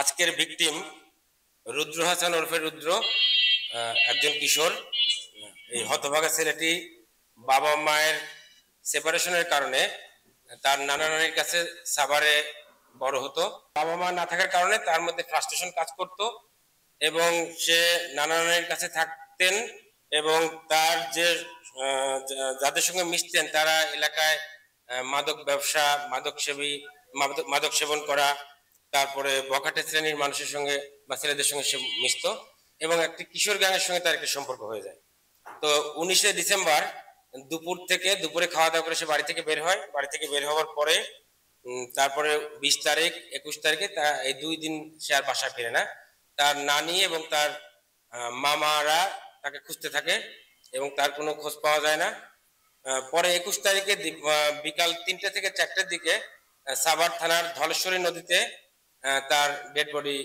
আজকের ভিকটিম রুদ্র হাসান ওরফে রুদ্র, একজন কিশোর। এই হতভাগা ছেলেটি বাবা মায়ের সেপারেশনের কারণে তার নানা নানির কাছে সাভারে বড় হতো। বাবা মা না থাকার কারণে তার মধ্যে ফ্রাস্ট্রেশন কাজ করত এবং সে নানা নানির কাছে থাকতেন এবং তার যে যাদের সঙ্গে মিশতেন তারা এলাকায় মাদক ব্যবসা, মাদক সেবী, মাদক সেবন করা, তারপরে বখাটে শ্রেণীর মানুষের সঙ্গে বা ছেলেদের সঙ্গে সে মিশত এবং একটি কিশোর গ্যাংয়ের সঙ্গে তার একটি সম্পর্ক হয়ে যায়। তো 19শে ডিসেম্বর দুপুরে খাওয়া দাওয়া করে সে বাড়ি থেকে বের হয়। বাড়ি থেকে বের হওয়ার পরে তারপরে 20 তারিখ 21 তারিখে এই 2 দিন সে আর বাসায় ফিরে না। তার নানি এবং তার মামারা তাকে খুঁজতে থাকে এবং তার কোনো খোঁজ পাওয়া যায় না। পরে 21 তারিখে বিকাল 3টে থেকে 4টের দিকে সাভার থানার ধলেশ্বরী নদীতে তার ডেড বডি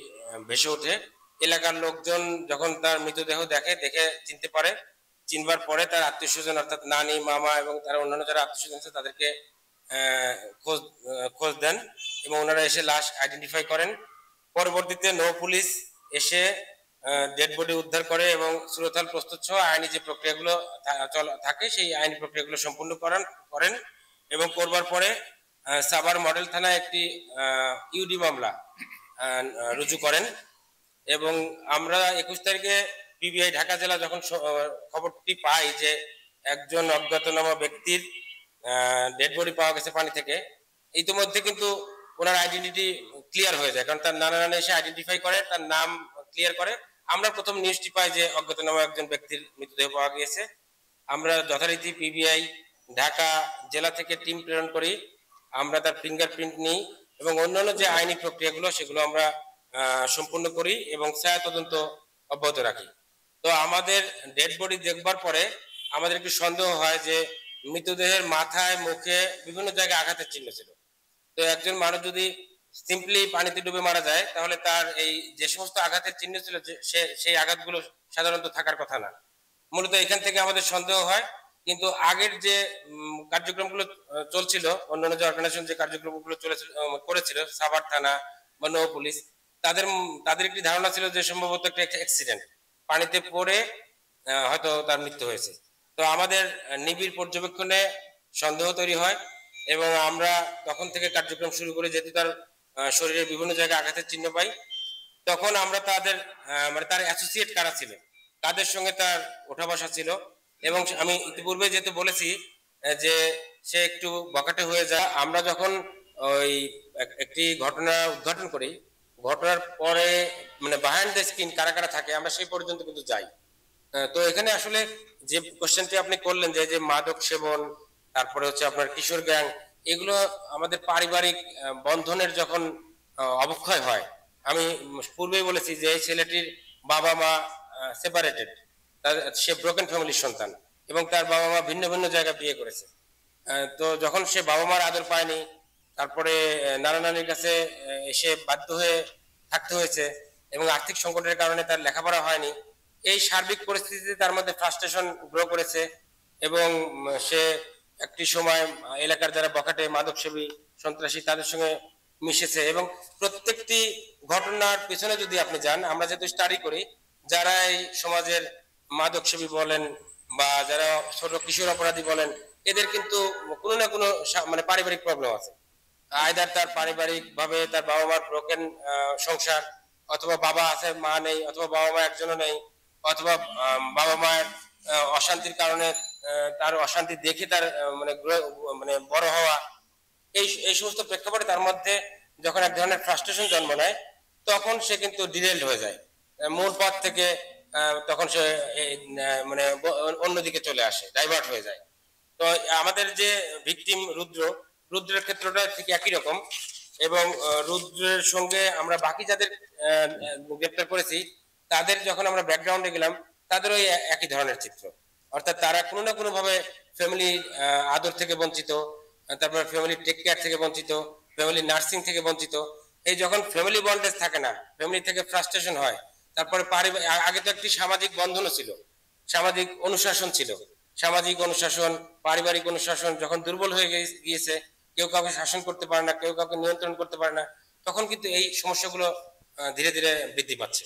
ভেসে ওঠে। এলাকার লোকজন যখন তার মৃতদেহ দেখে চিনতে পারে, চিনবার পরে তার আত্মীয় স্বজন অর্থাৎ নানি, মামা এবং তারা অন্যান্য যারা আত্মীয় স্বজন আছে তাদেরকে খোঁজ দেন এবং ওনারা এসে লাশ আইডেন্টিফাই করেন। পরবর্তীতে নৌ পুলিশ এসে ডেড বডি উদ্ধার করে এবং সুরতাল প্রস্তুত সহ আইনি যে প্রক্রিয়াগুলো থাকে সেই আইনি প্রক্রিয়াগুলো সম্পূর্ণ করেন এবং করবার পরে সাভার মডেল থানায় একটি ইউডি মামলা রুজু করেন এবং আমরা 21 তারিখে পিবিআই ঢাকা জেলা যখন খবরটি পাই যে একজন অজ্ঞাতনামা ব্যক্তির ডেড বডি পাওয়া গেছে পানি থেকে, ইতিমধ্যে কিন্তু ওনার আইডেন্টিটি ক্লিয়ার হয়ে যায়, কারণ তার নানা নানা এসে আইডেন্টিফাই করে, তার নাম ক্লিয়ার করে। আমরা প্রথম নিউজটি পাই যে অজ্ঞাতনামা একজন ব্যক্তির মৃতদেহ পাওয়া গিয়েছে। আমরা যথারীতি পিবিআই ঢাকা জেলা থেকে টিম প্রেরণ করি, আমরা তার ফিঙ্গারপ্রিন্ট নিই এবং অন্যান্য যে আইনি প্রক্রিয়াগুলো সেগুলো আমরা সম্পূর্ণ করি এবং ছায়া তদন্ত অব্যাহত রাখি। তো আমাদের ডেড বডি দেখবার পরে আমাদের একটু সন্দেহ হয় যে মৃতদেহের মাথায়, মুখে বিভিন্ন জায়গায় আঘাতের চিহ্ন ছিল। তো একজন মানুষ যদি সিম্পলি পানিতে ডুবে মারা যায় তাহলে তার এই যে সমস্ত আঘাতের চিহ্ন ছিল সেই আঘাতগুলো সাধারণত থাকার কথা না। মূলত এখান থেকে আমাদের সন্দেহ হয়। কিন্তু আগের যে কার্যক্রমগুলো চলছিল, অন্যান্য যে অর্গানাইজেশন যে কার্যক্রমগুলো করেছিল সাভার থানা বা নৌ পুলিশ, তাদের একটি ধারণা ছিল যে সম্ভবত একটা অ্যাক্সিডেন্ট, পানিতে পড়ে হয়তো তার মৃত্যু হয়েছে। তো আমাদের নিবিড় পর্যবেক্ষণে সন্দেহ তৈরি হয় এবং আমরা তখন থেকে কার্যক্রম শুরু করি। যেহেতু তার শরীরের বিভিন্ন জায়গায় আঘাতের চিহ্ন পাই, তখন আমরা মানে তার অ্যাসোসিয়েট কারা ছিল তাদের সঙ্গে তার ওঠা বসা ছিল এবং আমি ইতিপূর্বে যেহেতু বলেছি যে সে একটু বখাটে হয়ে যায়। আমরা যখন ওই একটি ঘটনা উদ্ঘাটন করি, ঘটনার পরে মানে বিহাইন্ড দ্য স্ক্রিন কারা কারা থাকে আমরা সেই পর্যন্ত কিন্তু যাই। তো এখানে আসলে যে কোশ্চেনটি আপনি করলেন যে মাদক সেবন, তারপরে হচ্ছে আপনার কিশোর গ্যাং, এগুলো আমাদের পারিবারিক বন্ধনের যখন অবক্ষয় হয়, আমি পূর্বেই বলেছি যে এই ছেলেটির বাবা মা সেপারেটেড, সে ব্রোকেন ফ্যামিলির সন্তান এবং তার বাবা মা ভিন্ন ভিন্ন জায়গায় বিয়ে করেছে। তো যখন সে বাবা মার আদর পায়নি, তারপরে নানা নানির কাছে এসে বাধ্য হয়ে থাকতে হয়েছে এবং আর্থিক সংকটের কারণে তার লেখাপড়া হয়নি, এই সার্বিক পরিস্থিতিতে তার মধ্যে ফ্রাস্ট্রেশন গ্রো করেছে এবং সে একটি সময় এলাকার যারা বখাটে মাদকসেবী সন্ত্রাসী তাদের সঙ্গে মিশেছে এবং প্রত্যেকটি ঘটনার পিছনে যদি আপনি যান, আমরা যেহেতু স্টাডি করি, যারা এই সমাজের মাদকসেবী বলেন বা যারা ছোট কিশোর অপরাধী বলেন, এদের কিন্তু কোনো না কোনো মানে পারিবারিক প্রবলেম আছে। আইদার তার পারিবারিক ভাবে তার বাবা মার ব্রোকেন সংসার, অথবা বাবা আছে মা নেই, অথবা বাবা মা একজনও নেই, অথবা বাবা মায়ের অশান্তির কারণে তার অশান্তি দেখে তার মানে বড় হওয়া, এই সমস্ত প্রেক্ষাপটে তার মধ্যে যখন এক ধরনের ফ্রাস্ট্রেশন জন্ম নেয় তখন সে কিন্তু ডিরেলড হয়ে যায় মূল পথ থেকে। তখন সে মানে অন্যদিকে চলে আসে, ডাইভার্ট হয়ে যায়। তো আমাদের যে ভিকটিম রুদ্রের ক্ষেত্রটা ঠিক একই রকম এবং রুদ্রের সঙ্গে আমরা বাকি যাদের গ্রেপ্তার করেছি তাদের যখন আমরা ব্যাকগ্রাউন্ডে গেলাম, তাদের ওই একই ধরনের চিত্র, অর্থাৎ তারা কোনো না কোনো ভাবে ফ্যামিলি আদর থেকে বঞ্চিত, তারপর ফ্যামিলি টেক কেয়ার থেকে বঞ্চিত, ফ্যামিলি নার্সিং থেকে বঞ্চিত। এই যখন ফ্যামিলি বন্ডেজ থাকে না, ফ্যামিলি থেকে ফ্রাস্ট্রেশন হয়, তারপরে আগে তো একটি সামাজিক বন্ধনও ছিল, সামাজিক অনুশাসন ছিল, সামাজিক অনুশাসন, পারিবারিক অনুশাসন যখন দুর্বল হয়ে গিয়েছে, কেউ কাউকে শাসন করতে পারে না, কেউ কাউকে নিয়ন্ত্রণ করতে পারে না, তখন কিন্তু এই সমস্যাগুলো ধীরে ধীরে বৃদ্ধি পাচ্ছে।